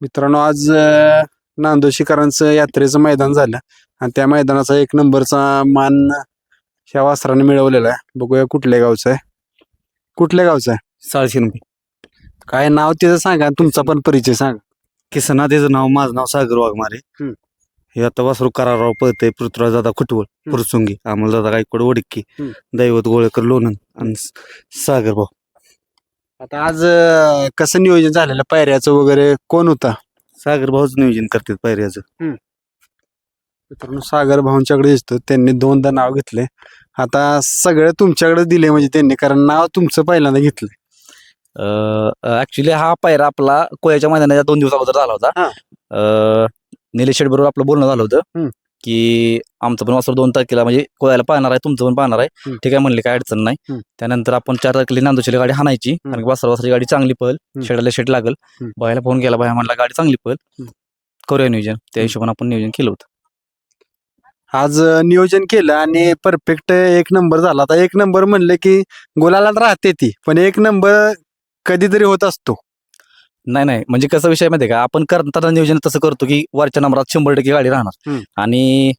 मित्रांनो आज नांदोशीकरांचं यात्रेचं मैदान झालं आणि त्या मैदानाचा एक नंबरचा मान ह्या वासराने मिळवलेला आहे. बघूया कुठल्या गावचा आहे. कुठल्या गावचा आहे? साळशिरपी. काय नाव त्याचं सांगा, तुमचा पण परिचय सांगा. किसना त्याचं नाव, माझं नाव सागर वाघमारे. हम्म. हे आता वासरू कराराव पळतंय. पृथ्वीराज दादा खुटवळ, फुरसुंगी, अमोल दादा गायकवाड वडक्की, दैवत गोळेकर लोणंद आणि सागर भाऊ. आता आज कसं नियोजन झालेलं पायऱ्याचं वगैरे, कोण होता? सागर भाऊच नियोजन करतात पायऱ्याचं. मित्रांनो सागर भाऊंच्याकडे दिसतं, त्यांनी दोनदा नाव घेतले. आता सगळं तुमच्याकडे दिले म्हणजे त्यांनी, कारण नाव तुमचं पहिल्यांदा घेतलं. ऍक्च्युली हा पायरा आपला कोयाच्या मैदानाच्या 2 दिवस अगोदर झाला होता. निलेश शेठ बरोबर आपलं बोलणं झालं होतं की आमचं पण वासर 2 तारखेला म्हणजे कोयाला पाहणार आहे, तुमचं पण पाहणार आहे. ठीक आहे म्हणले, काय अडचण नाही. त्यानंतर आपण 4 तारखेला नांदोशीला गाडी हाणायची, कारण वासराची गाडी चांगली पळल, शेडाला शेट लागल. बायला फोन केला, बाया म्हणला गाडी चांगली पळल, करूया नियोजन. त्या हिशोबाने आपण नियोजन केलं होतं. आज नियोजन केलं आणि परफेक्ट एक नंबर झाला. आता एक नंबर म्हणले की गोलाला राहते ती, पण एक नंबर कधीतरी होत असतो. नाही म्हणजे कसं विषय माहिती का, आपण करताना नियोजन तसं करतो की वरच्या नंबरात 100% गाडी राहणार. आणि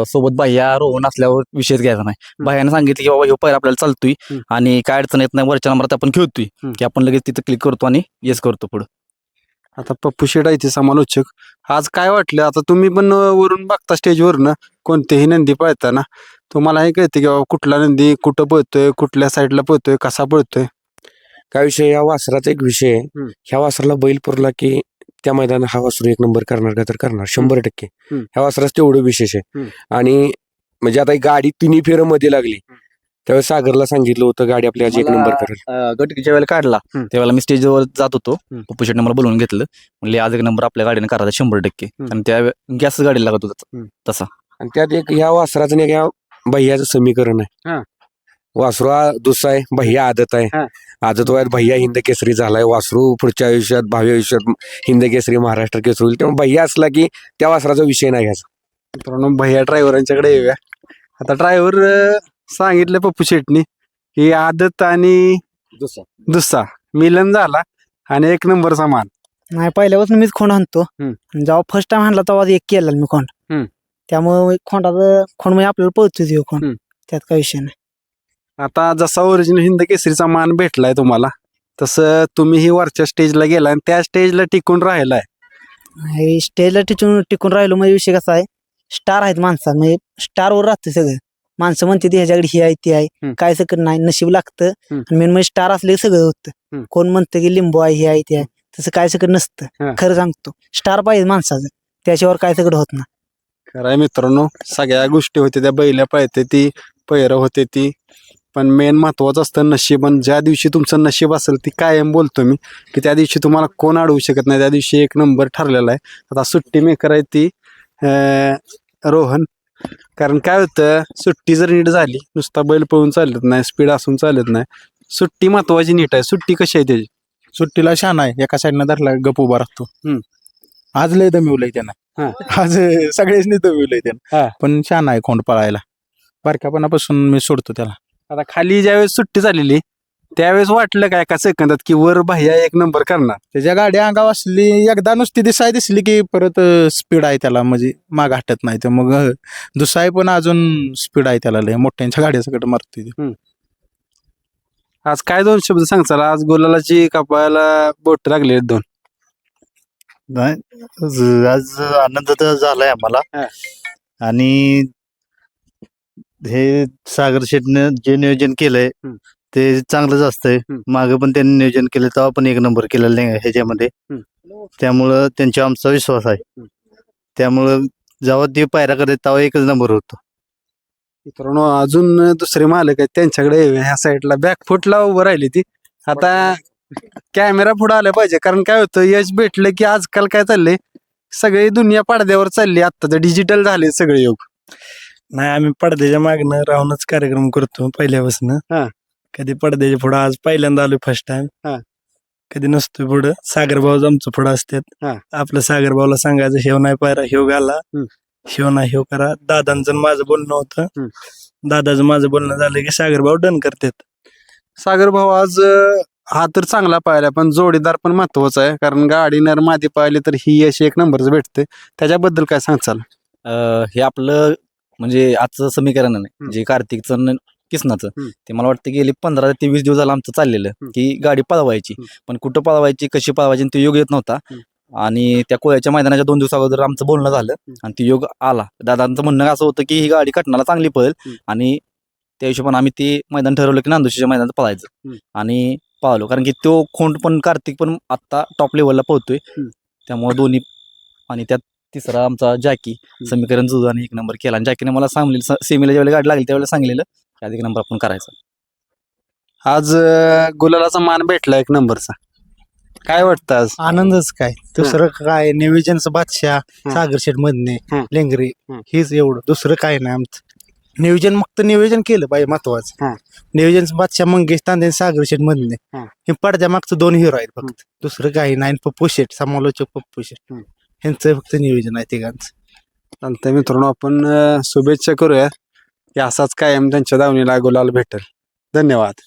सोबत बाह्या रोहन असल्यावर विषयच घ्यायचा नाही. बाह्याने सांगितलं की बाबा ह्यो पायरा आपल्याला चालतोय आणि काय अडचण येत नाही, वरच्या नंबरात आपण खेळतोय की आपण लगेच तिथं क्लिक करतो आणि येस करतो पुढं. आता पप्पू शेट आहे ते समालोचक. आज काय वाटलं, आता तुम्ही पण वरून बघता स्टेजवरनं कोणतेही नंदी पळताना, तुम्हाला हे कळते की बाबा कुठला नंदी कुठं पळतोय, कुठल्या साईडला पळतोय, कसा पळतोय. काय विषय, या वासराचा एक विषय आहे. ह्या वासराला बैल पुरला की त्या मैदानात हा वासरू एक नंबर करणार का तर करणार 100%. ह्या वासराच तेवढं विशेष आहे. आणि म्हणजे आता ही गाडी 3 फेर मध्ये लागली त्यावेळेस सागरला सांगितलं होतं गाडी आपली आज एक नंबर करेल. गटकीच्या वेळेला काढला त्यावेळेला मी स्टेजवर जात होतो. पप्पू शेटने मला बोलवून घेतलं, म्हणले आज एक नंबर आपल्या गाडीने करायचा 100%. आणि त्या गॅस गाडी लागत होता तसा. आणि त्यात एक ह्या वासराचं आणि एक ह्या भैयाचं समीकरण आहे. वासरू हा दुसरा आहे, भैया आदत आहे. आदत वयात भैया हिंद केसरी झालाय. वासरू पुढच्या आयुष्यात, भावी आयुष्यात हिंद केसरी, महाराष्ट्र केसरी होईल. तेव्हा भैया असला की त्या वासराचा विषय नाही घ्यायचा. मित्रांनो भैया ड्रायव्हरांच्याकडे येऊया. आता ड्रायव्हर सांगितलं पप्पू शेटनी की आदत आणि दुसरा मिलन झाला आणि एक नंबरचा मान. नाही, पहिल्यापासून मीच खोंड आणतो. जेव्हा फर्स्ट टाइम आणला तेव्हा एक केला मी खोंड. त्यामुळे खोंडाचं खोंड म्हणजे आपल्याला पळतो खोंड, त्यात काही विषय नाही. आता जसा ओरिजिनल हिंद केसरीचा मान भेटलाय तुम्हाला, तसं तुम्हीही वरच्या स्टेजला गेला आणि त्या स्टेजला टिकून राहिलाय. स्टेजला टिकून राहिलो म्हणजे विषय कसा आहे, स्टार आहेत माणसा, म्हणजे स्टारवर राहतं सगळं. माणसं म्हणते ती ह्याच्याकडे ही आहे ती आहे, काय सगळं नाही, नशीब लागतं. मेन म्हणजे स्टार असले सगळं होतं. कोण म्हणतं की लिंबू आहे, ही आहे ती आहे, तसं काय सगळं नसतं. खरं सांगतो, स्टार पाहिजे माणसाचं, त्याच्यावर काय सगळं होत नाही. खरंय मित्रांनो, सगळ्या गोष्टी होते त्या, बैल्या पळते ती, पैर होते ती, पण मेन महत्वाचं असतं नशीब. आणि ज्या दिवशी तुमचं नशीब असेल ती कायम बोलतो मी की त्या दिवशी तुम्हाला कोण अडवू शकत नाही. त्या दिवशी एक नंबर ठरलेला आहे. आता सुट्टी मेकर आहे ती रोहन. कारण काय होतं, सुट्टी जर नीट झाली, नुसता बैल पळून चालत नाही, स्पीड असून चालत नाही. सुट्टी महत्वाची नीट आहे. सुट्टी कशी आहे त्याची? सुट्टीला शान आहे, एका साईडनं धरला गप उभा राहतो. आज लय दमिवलंय त्यानं, आज सगळ्यांनी दमिवलंय त्यानं, पण शान आहे खोंड पळायला. बारक्यापणापासून मी सोडतो त्याला. आता खाली ज्यावेळेस सुट्टी झालेली त्यावेळेस वाटलं काय एका सेकंदात की वर भैया एक नंबर करणार? त्याच्या गाडी अंगावर असली, एकदा नुसती दिसली की परत स्पीड आहे त्याला, म्हणजे माग हटत नाही. तर मग दुसाई पण अजून स्पीड आहे त्याला, लय मोठ्यांच्या गाड्या सगळं मारते. आज काय 2 शब्द सांगचाल? आज गोलालाची कपाळाला बोट लागले 2. नाही, आज आनंद तर झालाय आम्हाला. आणि हे सागर शेटनं जे नियोजन केलंय ते चांगलंच असतंय. मागे पण त्यांनी नियोजन केलं तेव्हा पण एक नंबर केलेला नाही ह्याच्यामध्ये. त्यामुळं त्यांच्यावर आमचा विश्वास आहे. त्यामुळं जेव्हा ते पायरा करतात तेव्हा एकच नंबर होतो. मित्रांनो अजून दुसरे मालक आहेत, त्यांच्याकडे ह्या साईडला बॅकफुटला उभं राहिली ती. आता कॅमेरा पुढे आला पाहिजे, कारण काय होतं, यश भेटलं की आजकाल काय चाललंय, सगळी दुनिया पडद्यावर चालली. आता तर डिजिटल झाले सगळे योग. नाही, आम्ही पडद्याच्या मागणं राहूनच कार्यक्रम करतो पहिल्यापासून. कधी पडद्याच्या पुढं, आज पहिल्यांदा आलोय फर्स्ट टाइम. कधी नसतोय पुढं. सागर भाऊ आमचं पुढं असतात. आपलं सागर भाऊला सांगायचं हेव नाही पायरा, हेव घाला, हेव नाही हेव करा. दादांचं माझं बोलणं होतं, दादाचं माझं बोलणं झालं की सागर भाऊ डन करतात. सागर भाऊ आज हा तर चांगला पाहिला पण जोडीदार पण महत्वाचा आहे कारण गाडी नर मादी पाहिली तर ही यश एक नंबरच भेटते त्याच्याबद्दल काय सांगचाल? हे आपलं म्हणजे आजचं समीकरण नाही जे कार्तिकचं किसनाचं ते मला वाटतं गेली 15 ते 20 दिवस झालं आमचं चाललेलं की गाडी पळवायची पण कुठं पळवायची कशी पळवायची आणि तो योग येत नव्हता आणि त्या कोळ्याच्या मैदानाच्या 2 दिवस अगोदर आमचं बोलणं झालं आणि तो योग आला. दादांचं म्हणणं असं होतं की ही गाडी कटणाला चांगली पळेल आणि त्या हिशोबाने आम्ही ते मैदान ठरवलं की नांदुशीच्या मैदानात पळायचं आणि पाहलो कारण की तो खोंड पण कार्तिक पण आत्ता टॉप लेवलला पोहतोय त्यामुळे दोन्ही आणि त्यात तिसरा आमचा जॅकी समीकरण जुजाने 1 नंबर केला आणि जॅकीने मला सांगलेलं सेमीला ज्यावेळेला गाडी लागली त्यावेळेला सांगलेलं की आधी 1 नंबर आपण करायचा. आज गुलालाचा मान भेटला 1 नंबरचा काय वाटतं आज? आनंदच काय दुसरं काय नियोजनचं बादशाह सागर शेठ मधने लेंगरे हेच एवढं दुसरं काय नाही आमचं नियोजन फक्त नियोजन केलं पाहिजे महत्वाचं नियोजन बादशाह मंगेश तांदे सागर शेठ मधने हे पडद्या मागचं 2 हिरो आहेत फक्त दुसरं काही नाही. पप्पू शेठ समालोचक पप्पू शेठ ह्यांचं फक्त नियोजन आहे तिघांचं. चालतंय मित्रांनो आपण शुभेच्छा करूया की असाच कायम त्यांच्या दावणीला गुलाल भेटेल. धन्यवाद.